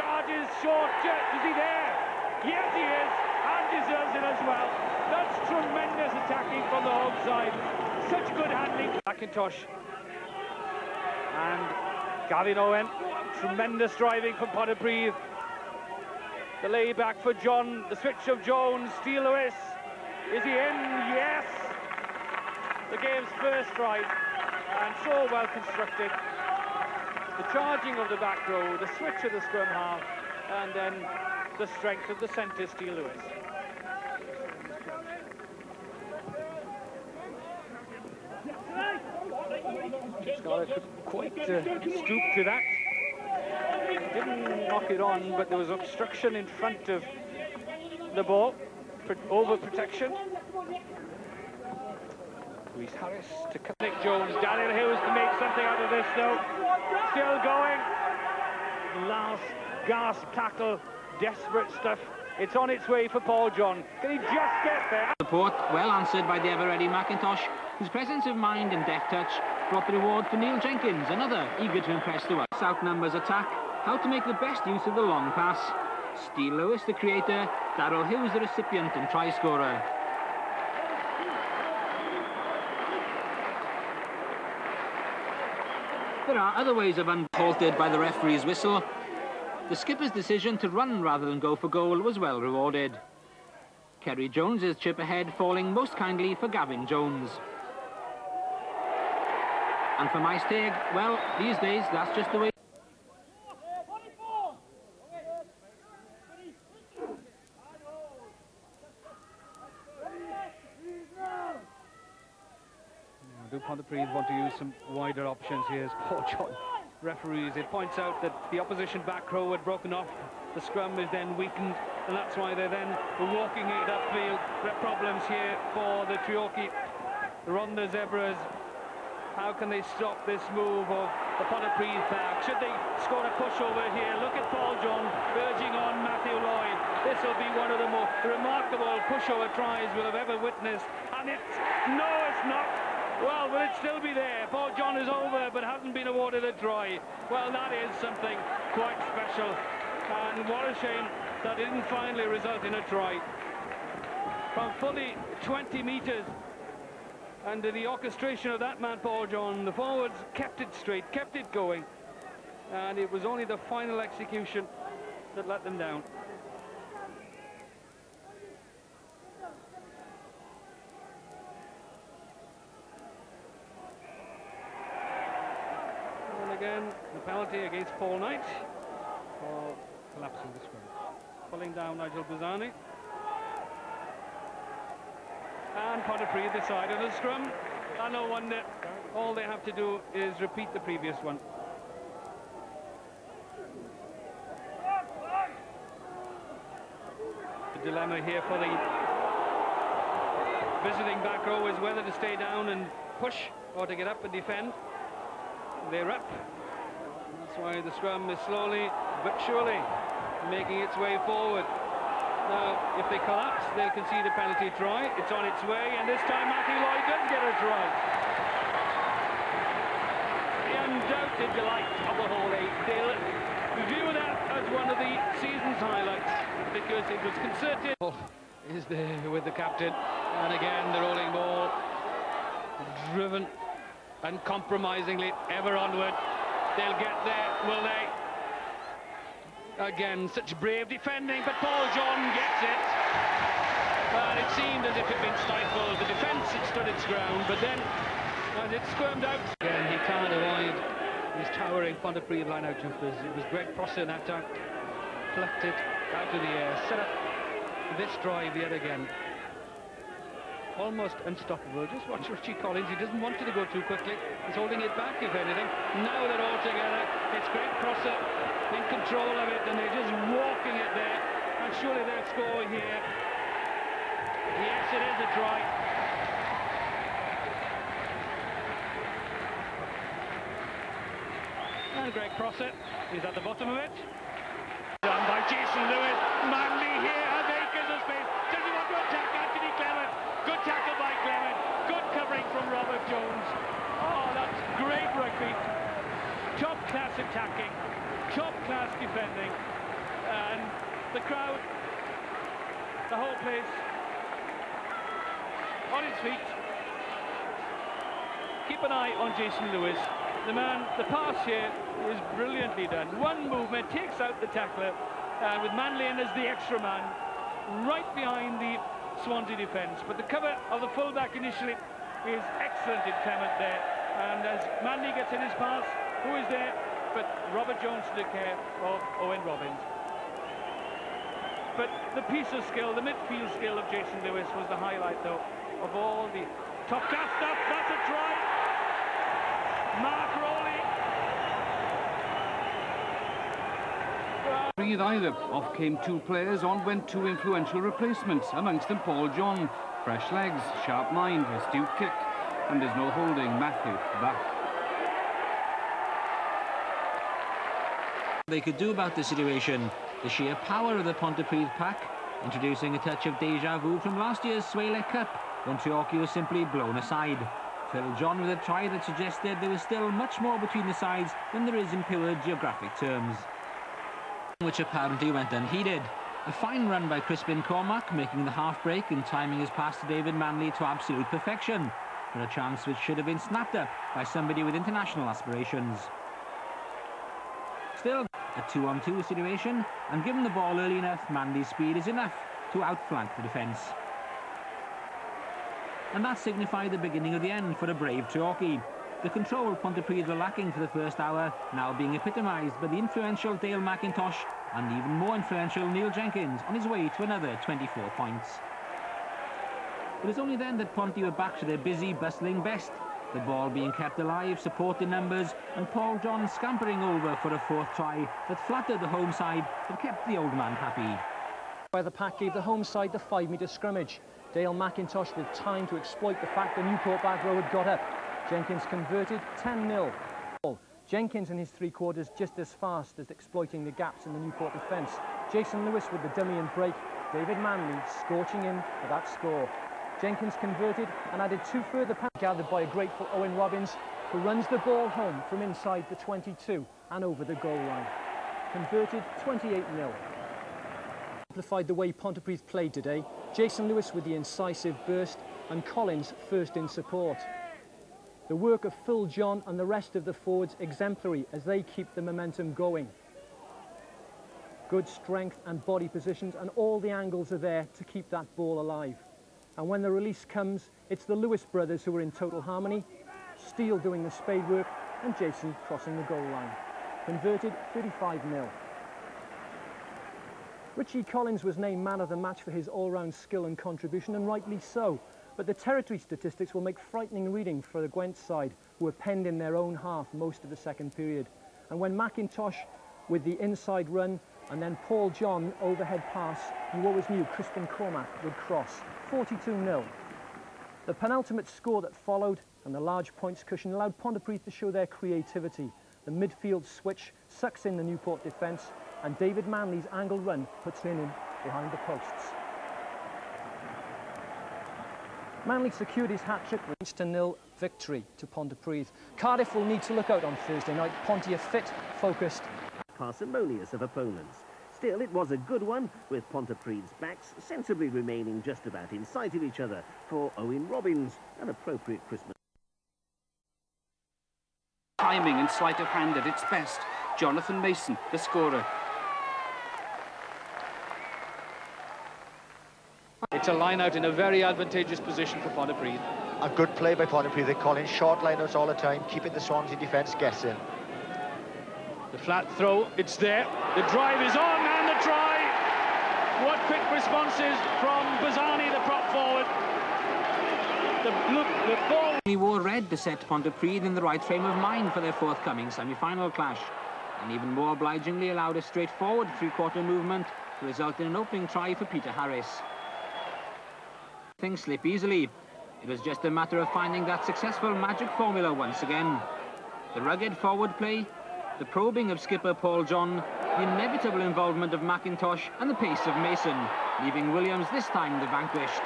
charges short. Is he there? Yes, he is, and deserves it as well. That's tremendous attacking from the home side. Such good handling. McIntosh and Gavin Owen. Tremendous driving from Pontypridd. The layback for John. The switch of Jones. Steele Lewis. Is he in? Yes. The game's first try, and so well constructed. The charging of the back row, the switch of the scrum half, and then the strength of the centre, Steele Lewis. Scholar couldn't quite stoop to that. Didn't knock it on, but there was obstruction in front of the ball, over protection. Reese Harris to Nick Jones. Daniel Hughes to make something out of this though. Still going. Last gasp tackle. Desperate stuff. It's on its way for Paul John. Can he just get there? Support well answered by the ever-ready McIntosh, whose presence of mind and deft touch brought the reward for Neil Jenkins, another eager to impress the West. Outnumbers attack, how to make the best use of the long pass. Steele Lewis, the creator, Darryl Hughes, the recipient and try scorer. There are other ways of unhalted by the referee's whistle. The skipper's decision to run rather than go for goal was well rewarded. Kerry Jones's chip ahead falling most kindly for Gavin Jones. And for Maesteg, well, these days that's just the way. Do Pontypridd want to use some wider options? Here's Paul John. Referees, it points out that the opposition back row had broken off. The scrum is then weakened, and that's why they're then walking it upfield. There are problems here for the Treorchy. They're on the zebras. How can they stop this move of the Pontypridd pack? Should they score a push over here? Look at Paul John urging on Matthew Lloyd. This will be one of the more remarkable pushover tries we'll have ever witnessed. And it's... no, it's not. Well, will it still be there? Paul John is over, but hasn't been awarded a try. Well, that is something quite special. And what a shame that didn't finally result in a try. From fully 20 metres, under the orchestration of that man, Paul John, the forwards kept it straight, kept it going. And it was only the final execution that let them down. Again, the penalty against Paul Knight for collapsing the scrum. Pulling down Nigel Buzani. And Pontypridd decided the scrum. And no wonder, all they have to do is repeat the previous one. The dilemma here for the visiting back row is whether to stay down and push or to get up and defend. They're up. That's why the scrum is slowly but surely making its way forward. Now, if they collapse, they'll concede a penalty try. It's on its way, and this time Matthew Lloyd does get a try. The undoubted delight of the whole eight. They'll view that as one of the season's highlights because it was concerted. Is there with the captain, and again the rolling ball, driven uncompromisingly ever onward. They'll get there, will they? Again, such brave defending, but Paul John gets it. And it seemed as if it had been stifled. The defence had stood its ground, but then as it squirmed out again, he can't avoid these towering Pontypridd line-out jumpers. It was Greg Prosser that time, plucked it out of the air, set up this drive yet again. Almost unstoppable. Just watch Richie Collins. He doesn't want it to go too quickly. He's holding it back, if anything. Now they're all together. It's Greg Prosser in control of it, and they're just walking it there. And surely they'll score here. Yes, it is a try. And Greg Prosser is at the bottom of it. Done by Jason Lewis. Manley here has acres of space. Does he want to attack Anthony Clement? Good tackle by Clement. Good covering from Robert Jones. Oh, that's great rugby. Top class attacking. Top class defending. The crowd, the whole place, on its feet. Keep an eye on Jason Lewis. The man, the pass here is brilliantly done. One movement, takes out the tackler, with Manley in as the extra man, right behind the Swansea defence. But the cover of the fullback initially is excellent in Clement there. And as Manley gets in his pass, who is there but Robert Jones to the care of Owen Robbins. But the piece of skill, the midfield skill of Jason Lewis was the highlight, though, of all the top-class stuff. That's a try. Mark Rowley. Breathe either. Off came two players, on went two influential replacements, amongst them Paul John. Fresh legs, sharp mind, astute kick, and there's no holding Matthew back. They could do about the situation, the sheer power of the Pontypridd pack, introducing a touch of deja vu from last year's Swaley Cup, when Treorchy was simply blown aside. Phil John with a try that suggested there was still much more between the sides than there is in pure geographic terms, which apparently went unheeded. A fine run by Crispin Cormack, making the half-break and timing his pass to David Manley to absolute perfection, for a chance which should have been snapped up by somebody with international aspirations. Still, a 2-on-2 situation, and given the ball early enough, Manley's speed is enough to outflank the defence. And that signified the beginning of the end for a brave Treorchy. The control Pontypridd were lacking for the first hour, now being epitomised by the influential Dale McIntosh and even more influential Neil Jenkins on his way to another 24 points. It was only then that Ponty were back to their busy, bustling best, the ball being kept alive, support in numbers, and Paul John scampering over for a fourth try that flattered the home side but kept the old man happy. Where the pack gave the home side the 5-metre scrummage. Dale McIntosh with time to exploit the fact the Newport back row had got up. Jenkins converted 10-0. Jenkins in his three-quarters just as fast as exploiting the gaps in the Newport defence. Jason Lewis with the dummy and break. David Manley scorching in for that score. Jenkins converted and added two further passes gathered by a grateful Owen Robbins, who runs the ball home from inside the 22 and over the goal line. Converted 28-0. Amplified the way Pontypridd played today. Jason Lewis with the incisive burst and Collins first in support. The work of Phil John and the rest of the forwards exemplary as they keep the momentum going. Good strength and body positions, and all the angles are there to keep that ball alive. And when the release comes, it's the Lewis brothers who are in total harmony, Steele doing the spade work and Jason crossing the goal line. Converted 35-0. Richie Collins was named man of the match for his all-round skill and contribution, and rightly so. But the territory statistics will make frightening reading for the Gwent side, who were penned in their own half most of the second period. And when McIntosh with the inside run and then Paul John overhead pass, you always knew Crispin Cormack would cross. 42-0. The penultimate score that followed and the large points cushion allowed Pontypridd to show their creativity. The midfield switch sucks in the Newport defence, and David Manley's angle run puts in behind the posts. Manley secured his hat-trick with a 1-0 victory to Pontypridd. Cardiff will need to look out on Thursday night. Ponty are fit, focused. Parsimonious of opponents. Still, it was a good one, with Pontypridd's backs sensibly remaining just about in sight of each other for Owen Robbins, an appropriate Christmas. Timing and sleight of hand at its best. Jonathan Mason, the scorer. It's a line-out in a very advantageous position for Pontypridd. A good play by Pontypridd. They're calling short line-outs all the time, keeping the Swansea defence guessing. The flat throw, it's there. The drive is on, and the try! What quick responses from Bazzani, the prop forward. The ball... He wore red to set Pontypridd in the right frame of mind for their forthcoming semi-final clash, and even more obligingly allowed a straightforward three-quarter movement to result in an opening try for Peter Harris. Things slip easily. It was just a matter of finding that successful magic formula once again. The rugged forward play, the probing of skipper Paul John, the inevitable involvement of McIntosh and the pace of Mason, leaving Williams this time the vanquished.